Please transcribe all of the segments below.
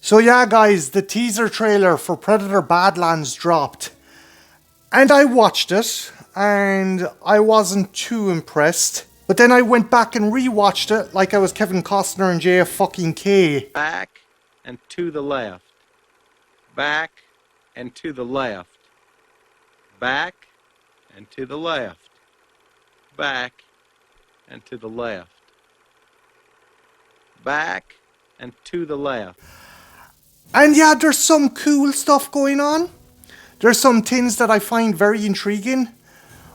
So yeah guys, the teaser trailer for Predator Badlands dropped. And I watched it, and I wasn't too impressed. But then I went back and rewatched it like I was Kevin Costner and JFK. Back and to the left. Back and to the left. Back and to the left. Back and to the left. Back and to the left. And yeah, there's some cool stuff going on. There's some things that I find very intriguing.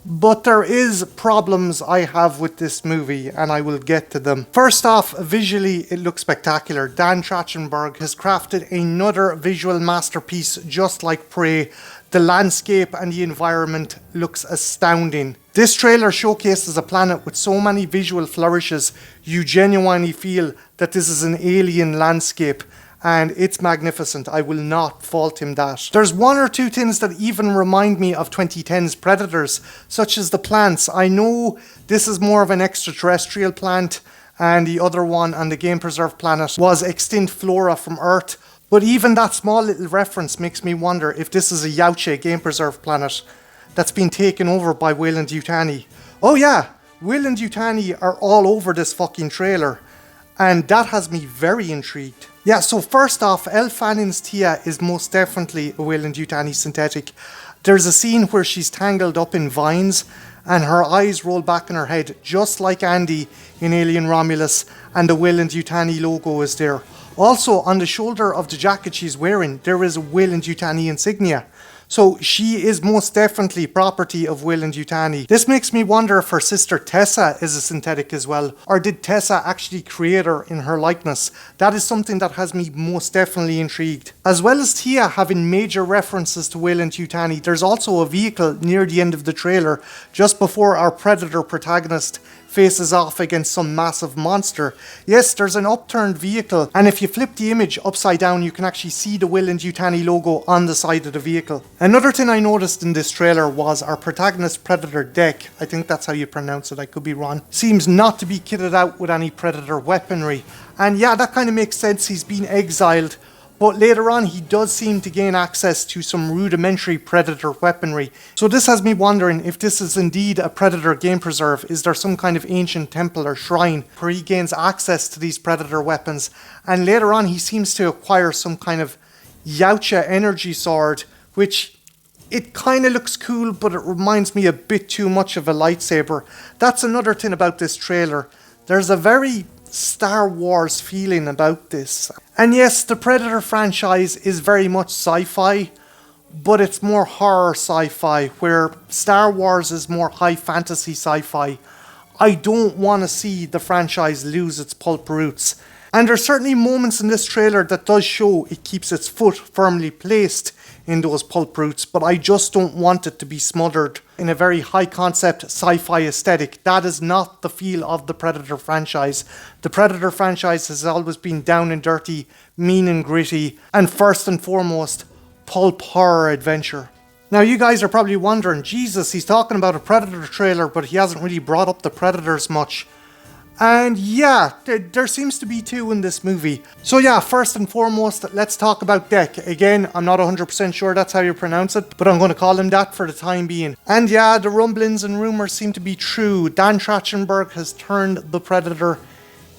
But there is problems I have with this movie, and I will get to them. First off, visually it looks spectacular. Dan Trachtenberg has crafted another visual masterpiece just like Prey. The landscape and the environment looks astounding. This trailer showcases a planet with so many visual flourishes, you genuinely feel that this is an alien landscape. And it's magnificent. I will not fault him that. There's one or two things that even remind me of 2010's Predators, such as the plants. I know this is more of an extraterrestrial plant, and the other one on the Game Preserve planet was extinct flora from Earth. But even that small little reference makes me wonder if this is a Yautja Game Preserve planet that's been taken over by Weyland Yutani. Oh yeah, Weyland Yutani are all over this fucking trailer. And that has me very intrigued. Yeah, so first off, Elle Fanning's Tia is most definitely a Weyland Yutani synthetic. There's a scene where she's tangled up in vines and her eyes roll back in her head, just like Andy in Alien Romulus, and the Weyland Yutani logo is there. Also, on the shoulder of the jacket she's wearing, there is a Weyland Yutani insignia. So she is most definitely property of Weyland Yutani. This makes me wonder if her sister Tessa is a synthetic as well, or did Tessa actually create her in her likeness? That is something that has me most definitely intrigued. As well as Tia having major references to Weyland Yutani, there's also a vehicle near the end of the trailer, just before our Predator protagonist faces off against some massive monster. Yes, there's an upturned vehicle, and if you flip the image upside down, you can actually see the Weyland Yutani logo on the side of the vehicle. Another thing I noticed in this trailer was our protagonist Predator Deck, I think that's how you pronounce it, I could be wrong, seems not to be kitted out with any Predator weaponry. And yeah, that kind of makes sense, he's been exiled. But later on, he does seem to gain access to some rudimentary Predator weaponry. So this has me wondering if this is indeed a Predator game preserve. Is there some kind of ancient temple or shrine where he gains access to these Predator weapons? And later on, he seems to acquire some kind of Yautja energy sword, which it kind of looks cool, but it reminds me a bit too much of a lightsaber. That's another thing about this trailer. There's a very Star Wars feeling about this. And yes, the Predator franchise is very much sci-fi, but it's more horror sci-fi, where Star Wars is more high fantasy sci-fi. I don't want to see the franchise lose its pulp roots. And there's certainly moments in this trailer that does show it keeps its foot firmly placed in those pulp roots, but I just don't want it to be smothered in a very high concept sci-fi aesthetic. That is not the feel of the Predator franchise. The Predator franchise has always been down and dirty, mean and gritty, and first and foremost, pulp horror adventure. Now you guys are probably wondering, Jesus, he's talking about a Predator trailer, but he hasn't really brought up the Predators much. And yeah, there seems to be two in this movie. So yeah, first and foremost, let's talk about Deck. Again, I'm not 100% sure that's how you pronounce it, but I'm going to call him that for the time being. And yeah, the rumblings and rumors seem to be true. Dan Trachtenberg has turned the Predator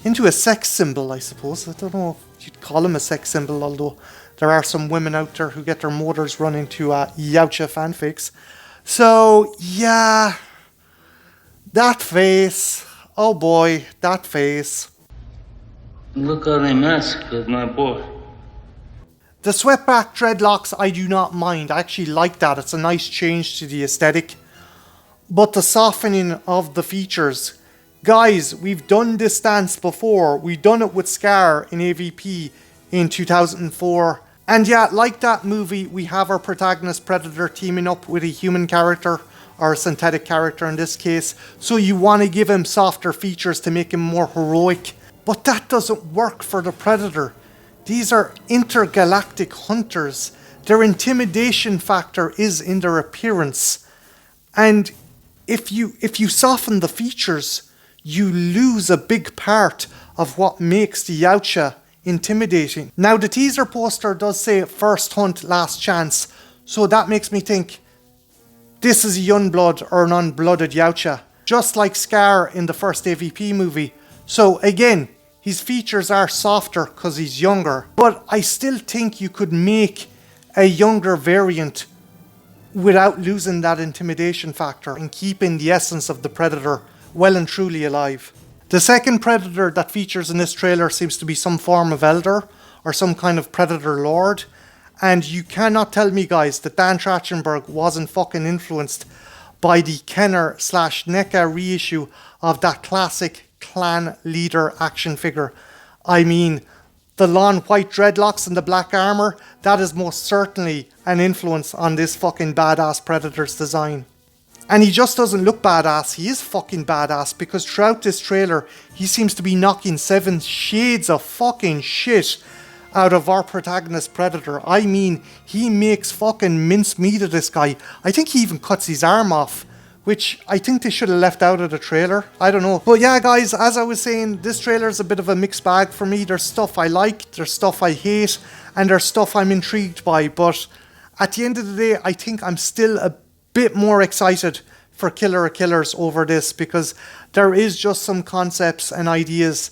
into a sex symbol, I suppose. I don't know if you'd call him a sex symbol, although there are some women out there who get their motors running to Yautja fanfics. So yeah, that face. Oh boy, that face. Look how they massacred my boy. The swept-back dreadlocks I do not mind. I actually like that. It's a nice change to the aesthetic. But the softening of the features. Guys, we've done this dance before. We've done it with Scar in AVP in 2004. And yeah, like that movie, we have our protagonist Predator teaming up with a human character, or a synthetic character in this case, so you want to give him softer features to make him more heroic. But that doesn't work for the Predator. These are intergalactic hunters. Their intimidation factor is in their appearance. And if you soften the features, you lose a big part of what makes the Yautja intimidating. Now the teaser poster does say first hunt, last chance, so that makes me think this is a Youngblood or an unblooded Yautja, just like Scar in the first AVP movie. So again, his features are softer because he's younger, but I still think you could make a younger variant without losing that intimidation factor and keeping the essence of the Predator well and truly alive. The second Predator that features in this trailer seems to be some form of Elder or some kind of Predator Lord, and you cannot tell me, guys, that Dan Trachtenberg wasn't fucking influenced by the Kenner/NECA reissue of that classic clan leader action figure. I mean, the long white dreadlocks and the black armor, that is most certainly an influence on this fucking badass Predator's design. And he just doesn't look badass, he is fucking badass, because throughout this trailer, he seems to be knocking 7 shades of fucking shit out of our protagonist Predator. I mean, he makes fucking mincemeat of this guy. I think he even cuts his arm off, which I think they should have left out of the trailer. I don't know. But yeah, guys, as I was saying, this trailer is a bit of a mixed bag for me. There's stuff I like, there's stuff I hate, and there's stuff I'm intrigued by. But at the end of the day, I think I'm still a bit more excited for Killer of Killers over this, because there is just some concepts and ideas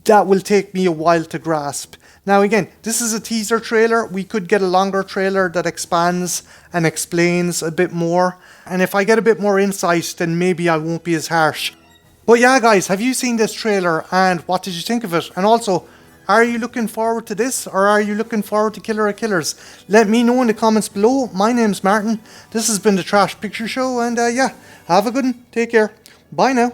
that will take me a while to grasp. Now again, this is a teaser trailer. We could get a longer trailer that expands and explains a bit more. And if I get a bit more insight, then maybe I won't be as harsh. But yeah, guys, have you seen this trailer and what did you think of it? And also, are you looking forward to this, or are you looking forward to Killer of Killers? Let me know in the comments below. My name's Martin. This has been the Trash Picture Show, and yeah, have a good one. Take care. Bye now.